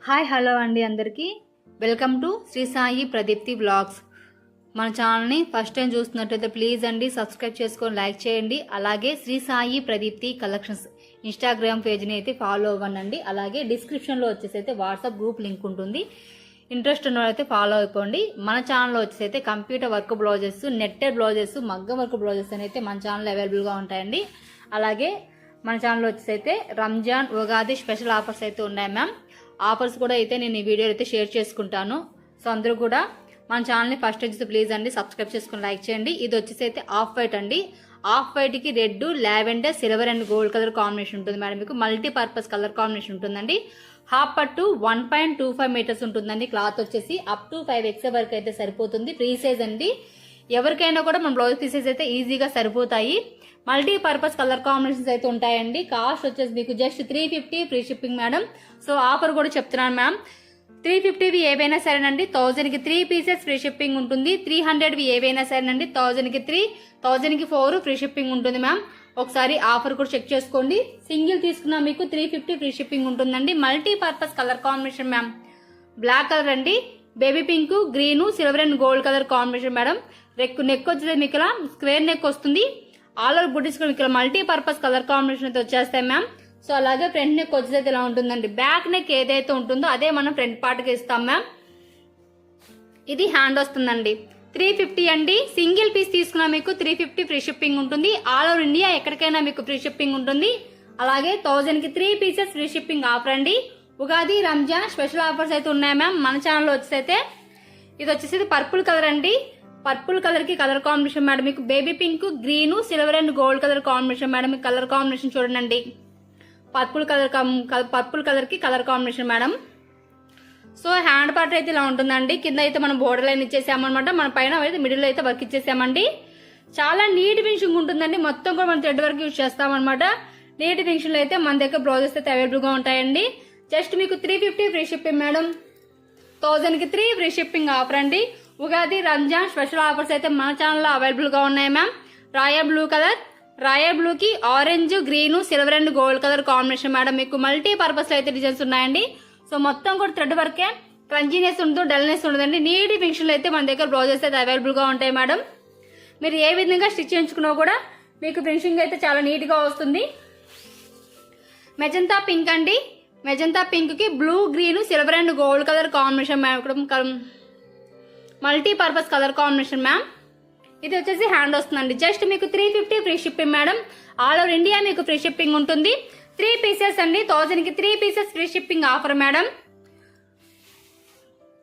Hi hello అండి అందరికీ welcome to Shri Sai Pradeepti vlogs. మన ఛానల్ని ఫస్ట్ టైం చూస్తున్నట్లయితే ప్లీజ్ అండి సబ్స్క్రైబ్ చేసుకొని లైక్ చేయండి. అలాగే శ్రీ సాయి ప్రదీప్తి కలెక్షన్స్ ఇన్స్టాగ్రామ్ పేజ్ని అయితే ఫాలో అవ్వండి. అలాగే డిస్క్రిప్షన్లో వచ్చేసి అయితే వాట్సాప్ గ్రూప్ లింక్ ఉంటుంది. ఇంట్రెస్ట్ ఉన్న అయితే ఫాలో అయిపోండి. మన ఛానల్లో వచ్చేసి అయితే computer work blouses, netted blouses, maggam work blouses అయితే మన ఛానల్లో అవైలబుల్గా ఉంటాయండి. అలాగే మన ఛానల్లో వచ్చేసి అయితే రంజాన్, ఉగాది స్పెషల్ ఆఫర్స్ అయితే ఉన్నాయి మ్యామ్. ఆఫర్స్ కూడా అయితే నేను ఈ వీడియో అయితే షేర్ చేసుకుంటాను. సో అందరూ కూడా మన ఛానల్ని ఫస్ట్ వచ్చేసి ప్లీజ్ అండి సబ్స్క్రైబ్ చేసుకుని లైక్ చేయండి. ఇది వచ్చేసి అయితే ఆఫ్ వైట్ అండి. ఆఫ్ వైట్కి red, lavender, silver and gold colour combination ఉంటుంది మేడం. మీకు మల్టీపర్పస్ కలర్ కాంబినేషన్ ఉంటుందండి. హాఫ్ పట్టు 1.25 మీటర్స్ ఉంటుందండి. క్లాత్ వచ్చేసి అప్ టు 5XL వరకు అయితే సరిపోతుంది. ఫ్రీ సైజ్ అండి. ఎవరికైనా కూడా మన బ్లౌజ్ పీసెస్ అయితే ఈజీగా సరిపోతాయి. మల్టీపర్పస్ కలర్ కాంబినేషన్స్ అయితే ఉంటాయండి. కాస్ట్ వచ్చేసి మీకు just 350 free shipping madam. So offer కూడా చెప్తున్నాను మ్యామ్. 350వి ఏవైనా సరేనండి 1000కి 3 పీసెస్ ఫ్రీ షిప్పింగ్ ఉంటుంది. 300వి ఏవైనా సరేనండి 1000కి 3, 1000కి 4 ఫ్రీ షిప్పింగ్ ఉంటుంది మ్యామ్. ఒకసారి ఆఫర్ కూడా చెక్ చేసుకోండి. సింగిల్ తీసుకున్నా మీకు 350 ఫ్రీ షిప్పింగ్ ఉంటుందండి. Multipurpose colour combination ma'am. Black colour అండి, baby pink, green, silver and gold colour combination madam. Neck వచ్చేది మీకు ఇలా స్క్వేర్ నెక్ వస్తుంది. ఆల్ ఓవర్ బుటీస్ కూడా మీకు మల్టీపర్పస్ కలర్ కాంబినేషన్ అయితే వచ్చేస్తాయి మ్యామ్. సో అలాగే ఫ్రంట్ నెక్ వచ్చేది ఇలా ఉంటుందండి. బ్యాక్ నెక్ ఏదైతే ఉంటుందో అదే మనం ఫ్రంట్ పార్ట్కి ఇస్తాం మ్యామ్. ఇది హ్యాండ్ వస్తుందండి. 350 అండి. సింగిల్ పీస్ తీసుకున్నా మీకు 350 ఫ్రీ షిప్పింగ్ ఉంటుంది. ఆల్ ఓవర్ ఇండియా ఎక్కడికైనా మీకు ఫ్రీ షిప్పింగ్ ఉంటుంది. అలాగే 1000కి 3 పీసెస్ ఫ్రీ షిప్పింగ్ ఆఫర్ అండి. ఉగాది, రంజాన్ స్పెషల్ ఆఫర్స్ అయితే ఉన్నాయి మ్యామ్. మన ఛానల్లో వచ్చేసి అయితే ఇది వచ్చేసి పర్పుల్ కలర్ అండి. పర్పుల్ కలర్ కి కలర్ కాంబినేషన్ మేడం. మీకు baby pink, green, silver and gold colour combination madam. మీకు కలర్ కాంబినేషన్ చూడండి. పర్పుల్ కలర్ కి colour combination madam. So hand part అయితే ఇలా ఉంటుందండి. కింద అయితే మనం బోర్డర్ లైన్ ఇచ్చేసామన్నమాట. మన పైన అయితే మిడిల్ అయితే వర్క్ ఇచ్చేసామండి. చాలా నీట్ ఫినిషింగ్ ఉంటుందండి. మొత్తం కూడా మనం థ్రెడ్ వర్క్ యూజ్ చేస్తామన్నమాట. నీట్ ఫినిషింగ్ లో అయితే మన దగ్గర బ్లౌజెస్ అయితే అవైలబుల్ గా ఉంటాయండి. జస్ట్ మీకు 350 ఫ్రీ షిప్పింగ్ మేడం. 1000కి 3 ఫ్రీ షిప్పింగ్ ఆఫర్ అండి. ఉగాది, రంజాన్ స్పెషల్ ఆఫర్స్ అయితే మన ఛానల్లో అవైలబుల్ గా ఉన్నాయి ma'am. Royal blue colour, royal blue కి orange, green, silver and gold colour combination madam. మీకు మల్టీ పర్పస్ లో అయితే డిజైన్స్ ఉన్నాయండి. సో మొత్తం కూడా థ్రెడ్ వర్కే, క్రంచీనెస్ ఉండదు, డల్నెస్ ఉండదండి. నీట్ ఫినిషింగ్ అయితే మన దగ్గర బ్లౌజెస్ అయితే అవైలబుల్ గా ఉంటాయి మేడం. మీరు ఏ విధంగా స్టిచ్ చేయించుకున్నా కూడా మీకు ఫినిషింగ్ అయితే చాలా నీట్ గా వస్తుంది. మెజంతా పింక్ అండి. మెజంతా పింక్ కి blue, green, silver and gold colour combination madam. Multipurpose colour combination ma'am. ఇది వచ్చేసి హ్యాండ్ వస్తుందండి. జస్ట్ మీకు 350 free shipping madam. All over India మీకు ఫ్రీ షిప్పింగ్ ఉంటుంది. 3 పీసెస్ అండి. 1000కి 3 pieces free shipping offer madam.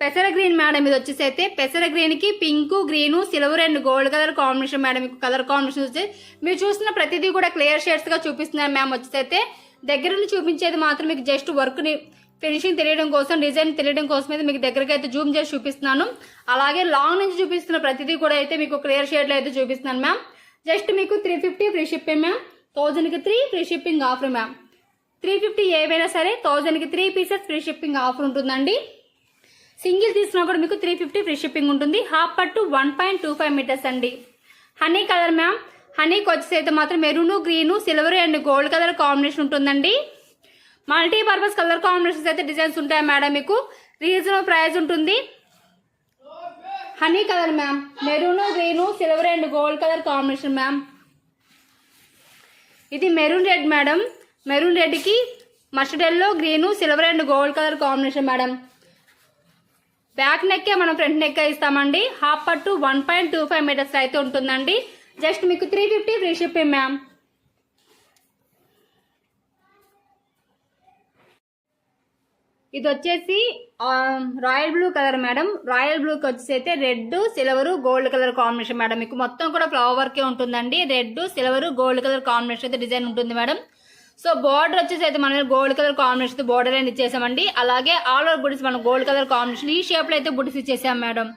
పెసర గ్రీన్ మేడం. ఇది వచ్చేసి అయితే పెసర గ్రీన్ కి pink, green, silver and gold colour combination madam. మీకు కలర్ కాంబినేషన్ వచ్చి మీరు చూసిన ప్రతిదీ కూడా క్లియర్ షేడ్స్ గా చూపిస్తున్నారు మ్యామ్. వచ్చేసి అయితే దగ్గర నుండి చూపించేది మాత్రం మీకు జస్ట్ వర్క్ ని ఫినిషింగ్ తెలియడం కోసం, డిజైన్ తెలియడం కోసం అయితే మీకు దగ్గరకి అయితే జూమ్ చేసి చూపిస్తున్నాను. అలాగే లాంగ్ నుంచి చూపిస్తున్న ప్రతిదీ కూడా అయితే మీకు క్లియర్ షేడ్ లో అయితే చూపిస్తున్నాను మ్యామ్. జస్ట్ మీకు 350 ఫ్రీ షిప్పింగ్ మ్యామ్. 1000కి 3 ఫ్రీ షిప్పింగ్ ఆఫర్ మ్యామ్. 350 ఏవైనా సరే 1000కి 3 పీసెస్ ఫ్రీ షిప్పింగ్ ఆఫర్ ఉంటుందండి. సింగిల్ తీసుకున్నా కూడా మీకు 350 ఫ్రీ షిప్పింగ్ ఉంటుంది. హాఫ్ పట్టు 1.25 మీటర్స్ అండి. Honey colour ma'am. హనీకి వచ్చేసి అయితే మాత్రం maroon, green, silver and gold colour combination ఉంటుందండి. మల్టీపర్పస్ కలర్ కాంబినేషన్స్ అయితే డిజైన్స్ ఉంటాయి మేడం. మీకు రీజనబుల్ ప్రైస్ ఉంటుంది. Honey colour ma'am. Maroon, green, silver and gold colour combination ma'am. ఇది maroon red madam. Maroon red కి mustard yellow, green, silver and gold colour combination madam. Back నెక్కే మనం front neck ఇస్తామండి. Half పట్టు 1.25 metres అయితే ఉంటుందండి. Just మీకు 350 free shipping ma'am. ఇది వచ్చేసి royal blue colour madam. Royal బ్లూకి వచ్చేసి అయితే red, silver, gold colour combination madam. మీకు మొత్తం కూడా ఫ్లవర్ వర్కే ఉంటుందండి. Red, silver, gold colour combination అయితే డిజైన్ ఉంటుంది మేడం. సో బార్డర్ వచ్చేసి అయితే మనం గోల్డ్ కలర్ కాంబినేషన్ బోర్డర్ అనేది ఇచ్చేసామండి. అలాగే ఆల్ ఓవర్ బుటీస్ మనం గోల్డ్ కలర్ కాంబినేషన్ ఈ షేప్ లో అయితే బుటీస్ ఇచ్చేసాం madam.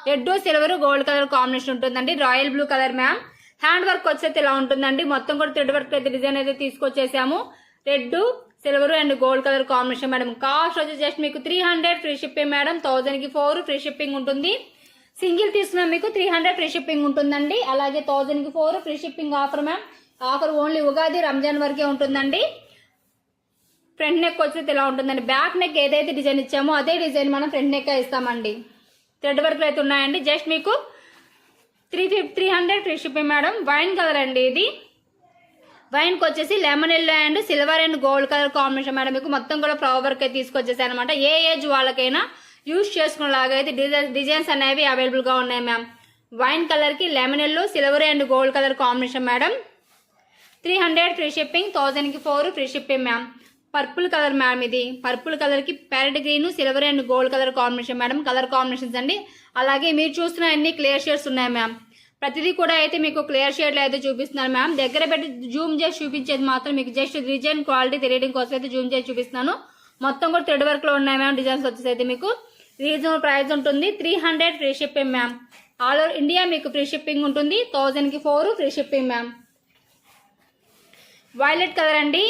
Red, silver, gold colour combination ఉంటుందండి. Royal blue colour ma'am. Hand work వచ్చేసి ఇలా ఉంటుందండి. మొత్తం కూడా థ్రెడ్ వర్క్ అయితే డిజైన్ అయితే తీసుకొచ్చేసాము. Red, silver and gold colour combination madam. Cost వచ్చి జస్ట్ మీకు 300 ఫ్రీ షిప్పింగ్ మేడం. 1000కి 4 ఫ్రీ షిప్పింగ్ ఉంటుంది. సింగిల్ తీసుకున్నా మీకు 300 ఫ్రీ షిప్పింగ్ ఉంటుందండి. అలాగే 1000కి 4 free shipping offer ma'am. Offer only Ugadi, Ramzan వరకే ఉంటుందండి. ఫ్రంట్ నెక్ వచ్చేది ఇలా ఉంటుందండి. బ్యాక్ నెక్ ఏదైతే డిజైన్ ఇచ్చామో అదే డిజైన్ మనం ఫ్రంట్ నెక్ ఇస్తామండి. థ్రెడ్ వర్క్లు అయితే ఉన్నాయండి. జస్ట్ మీకు 300 free shipping madam. Wine colour అండి ఇది. వైన్కి వచ్చేసి lemon yellow and silver and gold colour combination madam. మీకు మొత్తం కూడా ఫ్లవర్ వర్క్ అయితే తీసుకొచ్చేసాయి అనమాట. ఏ ఏజ్ వాళ్ళకైనా యూజ్ చేసుకునేలాగా అయితే డిజైన్స్ అనేవి అవైలబుల్గా ఉన్నాయి మ్యామ్. వైన్ కలర్కి lemon yellow silver and gold colour combination madam. 300 free shipping, 1000కి 4 free shipping ma'am. Purple colour ma'am ఇది. పర్పుల్ కలర్కి parrot green silver and gold colour combination madam. Colour combinations అండి. అలాగే మీరు చూస్తున్న అన్ని క్లియర్ షేడ్స్ ఉన్నాయి మ్యామ్. ప్రతిదీ కూడా అయితే మీకు క్లియర్ షేడ్లో అయితే చూపిస్తున్నాను మ్యామ్. దగ్గర పెట్టి జూమ్ చేసి చూపించేది మాత్రం మీకు జస్ట్ డిజైన్ క్వాలిటీ తెలియడం కోసం అయితే జూమ్ చేసి చూపిస్తున్నాను. మొత్తం కూడా థ్రెడ్ వర్క్లో ఉన్నాయి మ్యామ్. డిజైన్స్ వచ్చేసి అయితే మీకు రీజనబుల్ ప్రైస్ ఉంటుంది. 300 free shipping ma'am. All over India మీకు ఫ్రీ షిప్పింగ్ ఉంటుంది. 1000కి 4 free shipping ma'am. Violet colour అండి.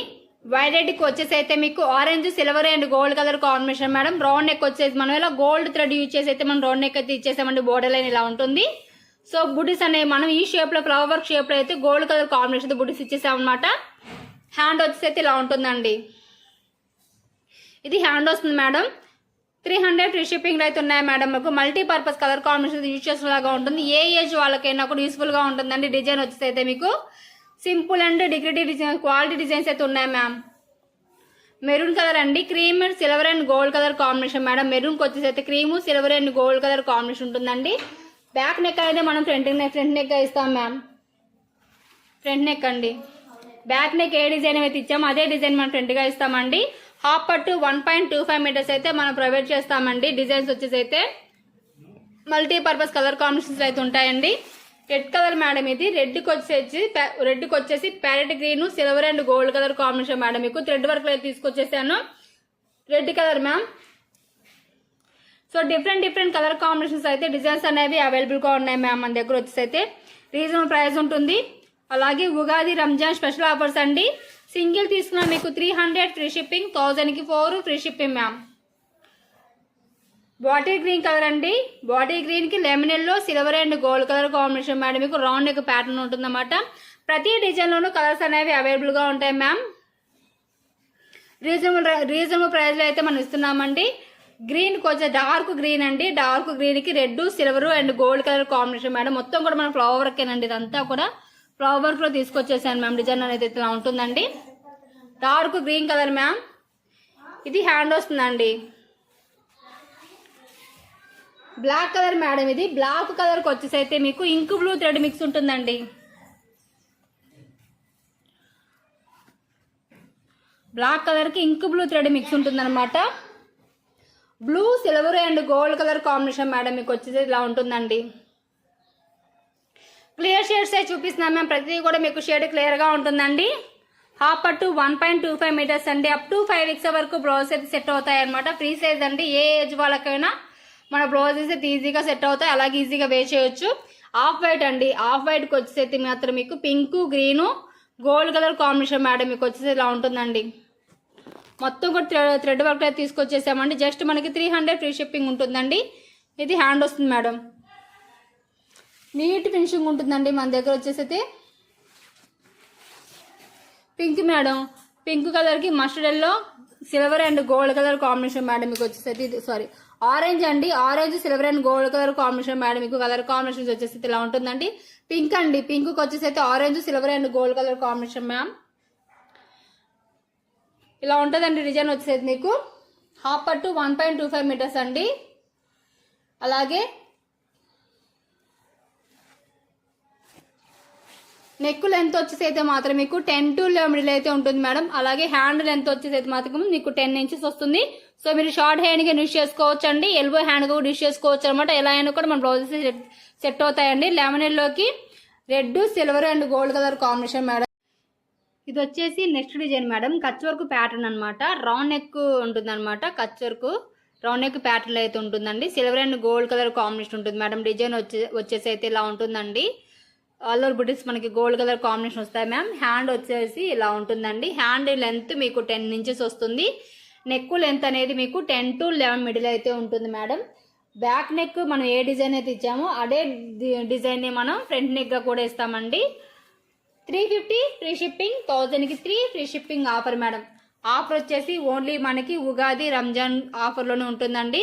వైలెట్కి వచ్చేసి అయితే మీకు orange silver and gold colour combination madam. Round neck వచ్చేసి మనం ఇలా గోల్డ్ థ్రెడ్ యూజ్ చేసి అయితే మనం రౌండ్ నెక్ అయితే ఇచ్చేసామండి. బోర్డర్ లైన్ ఇలా ఉంటుంది. సో బుటీస్ అనేవి మనం ఈ షేప్ లో ఫ్లవర్ వర్క్ షేప్ లో అయితే గోల్డ్ కలర్ కాంబినేషన్ బుటీస్ ఇచ్చేసామన్నమాట. హ్యాండ్ వచ్చేసి అయితే ఇలా ఉంటుందండి. ఇది హ్యాండ్ వస్తుంది మేడం. 300 ఫ్రీ షిప్పింగ్ అయితే ఉన్నాయి మేడం. మీకు మల్టీపర్పస్ కలర్ కాంబినేషన్ యూజ్ చేసేలాగా ఉంటుంది. ఏ ఏజ్ వాళ్ళకైనా కూడా యూస్ఫుల్ గా ఉంటుందండి. డిజైన్ వచ్చేసి అయితే మీకు simple and decorative design quality designs అయితే ఉన్నాయి మ్యామ్. మెరూన్ కలర్ అండి. Cream and silver and gold colour combination madam. మెరూన్కి వచ్చేసి అయితే cream silver and gold colour combination ఉంటుందండి. బ్యాక్ నెక్ అయితే మనం ఫ్రంట్ నెక్ గా ఇస్తాం మ్యామ్. ఫ్రంట్ నెక్ అండి. బ్యాక్ నెక్ ఏ డిజైన్ అయితే ఇచ్చామో అదే డిజైన్ మనం ఫ్రంట్ గా ఇస్తామండి. హాఫ్ పట్టు 1.25 మీటర్స్ అయితే మనం ప్రొవైడ్ చేస్తామండి. డిజైన్స్ వచ్చేసి అయితే మల్టీపర్పస్ కలర్ కాంబినేషన్స్ అయితే ఉంటాయండి. రెడ్ కలర్ మేడం ఇది. రెడ్కి వచ్చేసి parrot green silver and gold colour combination madam. మీకు థ్రెడ్ వర్క్ అయితే తీసుకొచ్చేసాను. Red colour ma'am. So different colour combinations అయితే డిజైన్స్ అనేవి అవైలబుల్ గా ఉన్నాయి మ్యామ్. మన దగ్గర వచ్చేసి అయితే రీజనబుల్ ప్రైస్ ఉంటుంది. అలాగే ఉగాది రంజాన్ స్పెషల్ ఆఫర్స్ అండి. సింగిల్ తీసుకున్నా మీకు 300 ఫ్రీ షిప్పింగ్, 1000కి 4 free shipping ma'am. Bottle green colour అండి. బాటిల్ గ్రీన్ కి lemon yellow silver and gold colour combination madam. మీకు రౌండ్ నెక్ ప్యాటర్న్ ఉంటుందన్నమాట. ప్రతి డిజైన్ లోనూ కలర్స్ అనేవి అవైలబుల్ గా ఉంటాయి మ్యామ్. రీజనబుల్ ప్రైస్ లో అయితే మనం ఇస్తున్నామండి. గ్రీన్ కొంచెం డార్క్ గ్రీన్ అండి. డార్క్ గ్రీన్ కి red silver and gold colour combination madam. మొత్తం కూడా మన ఫ్లవర్ వర్క్ ఏనండి. ఇదంతా కూడా ఫ్లవర్ వర్క్ లో తీసుకొచ్చేసాను మ్యామ్. డిజైన్ అనేది ఇలా ఉంటుందండి. Dark green colour ma'am. ఇది హ్యాండ్ వస్తుందండి. బ్లాక్ కలర్ మేడం ఇది. బ్లాక్ కలర్ కి వచ్చేసి అయితే మీకు ఇంక్ బ్లూ థ్రెడ్ మిక్స్ ఉంటుందండి. బ్లాక్ కలర్ కి ఇంక్ బ్లూ థ్రెడ్ మిక్స్ ఉంటుందన్నమాట. Blue silver and gold colour combination madam. మీకు వచ్చేసి ఇలా ఉంటుందండి. క్లియర్ షేడ్స్ అయితే చూపిస్తున్నాం మ్యామ్. ప్రతిదీ కూడా మీకు షేడ్ క్లియర్ గా ఉంటుందండి. హాఫ్ పట్టు 1.25 మీటర్స్ అండి. అప్ టు 5 weeks వరకు బ్లౌజ్ అయితే సెట్ అవుతాయి అనమాట. ఫ్రీ సైజ్ అండి. ఏ ఏజ్ వాళ్ళకైనా మన బ్లౌజెస్ అయితే ఈజీగా సెట్ అవుతాయి. అలాగే ఈజీగా వే చేయొచ్చు. ఆఫ్ వైట్ అండి. ఆఫ్ వైట్ కి వచ్చేసి మాత్రం మీకు pink green gold colour combination madam. మీకు వచ్చేసి ఇలా ఉంటుందండి. మొత్తం కూడా థ్రెడ్ వర్క్ అయితే తీసుకొచ్చేసామండి. జస్ట్ మనకి 300 ఫ్రీ షిప్పింగ్ ఉంటుందండి. ఇది హ్యాండ్ వస్తుంది మేడం. నీట్ ఫినిషింగ్ ఉంటుందండి. మన దగ్గర వచ్చేసి పింక్ మేడం. పింక్ కలర్ కి mustard yellow silver and gold colour combination madam. మీకు వచ్చేసి ఆరెంజ్ అండి. Orange silver and gold colour combination madam. మీకు కలర్ కాంబినేషన్ వచ్చేసి ఇలా ఉంటుందండి. పింక్ అండి. పింక్ కి వచ్చేసి అయితే orange silver and gold colour combination ma'am. ఇలా ఉంటుందండి. డిజైన్ వచ్చేసి మీకు హాఫ్ పట్టు 1.25 మీటర్స్ అండి. అలాగే నెక్ లెంత్ వచ్చేసి అయితే మాత్రం మీకు 10 to 11 మిడిల్ అయితే ఉంటుంది మేడం. అలాగే హ్యాండ్ లెంత్ వచ్చేసి అయితే మాత్రం మీకు 10 inches వస్తుంది. సో మీరు షార్ట్ హ్యాండ్ గా యూజ్ చేసుకోవచ్చు అండి. ఎల్బో హ్యాండ్ గా యూజ్ చేసుకోవచ్చు అనమాట. ఎలా అయినా కూడా మన బ్లౌజెస్ సెట్ అవుతాయండి. లెమన్ ఎల్లోకి red silver and gold colour combination madam. ఇది వచ్చేసి next design madam. Kutch work pattern అనమాట. రౌండ్ నెక్ ఉంటుంది అనమాట. Kutch work round neck pattern అయితే ఉంటుందండి. Silver and gold colour combination ఉంటుంది మేడం. డిజైన్ వచ్చేసి అయితే ఇలా ఉంటుందండి. ఆల్ ఓవర్ బుటీస్ మనకి గోల్డ్ కలర్ కాంబినేషన్ వస్తాయి మ్యామ్. హ్యాండ్ వచ్చేసి ఇలా ఉంటుందండి. హ్యాండ్ లెంత్ మీకు 10 inches వస్తుంది. నెక్ లెంత్ అనేది మీకు 10 to 11 మిడిల్ అయితే ఉంటుంది మేడం. బ్యాక్ నెక్ మనం ఏ డిజైన్ అయితే ఇచ్చామో అదే డిజైన్ ని మనం ఫ్రంట్ నెక్ గా కూడా ఇస్తామండి. 350 ఫ్రీ షిప్పింగ్, 1000కి 3 free shipping offer madam. Offer వచ్చేసి ఓన్లీ మనకి ఉగాది రంజాన్ ఆఫర్లోనే ఉంటుందండి.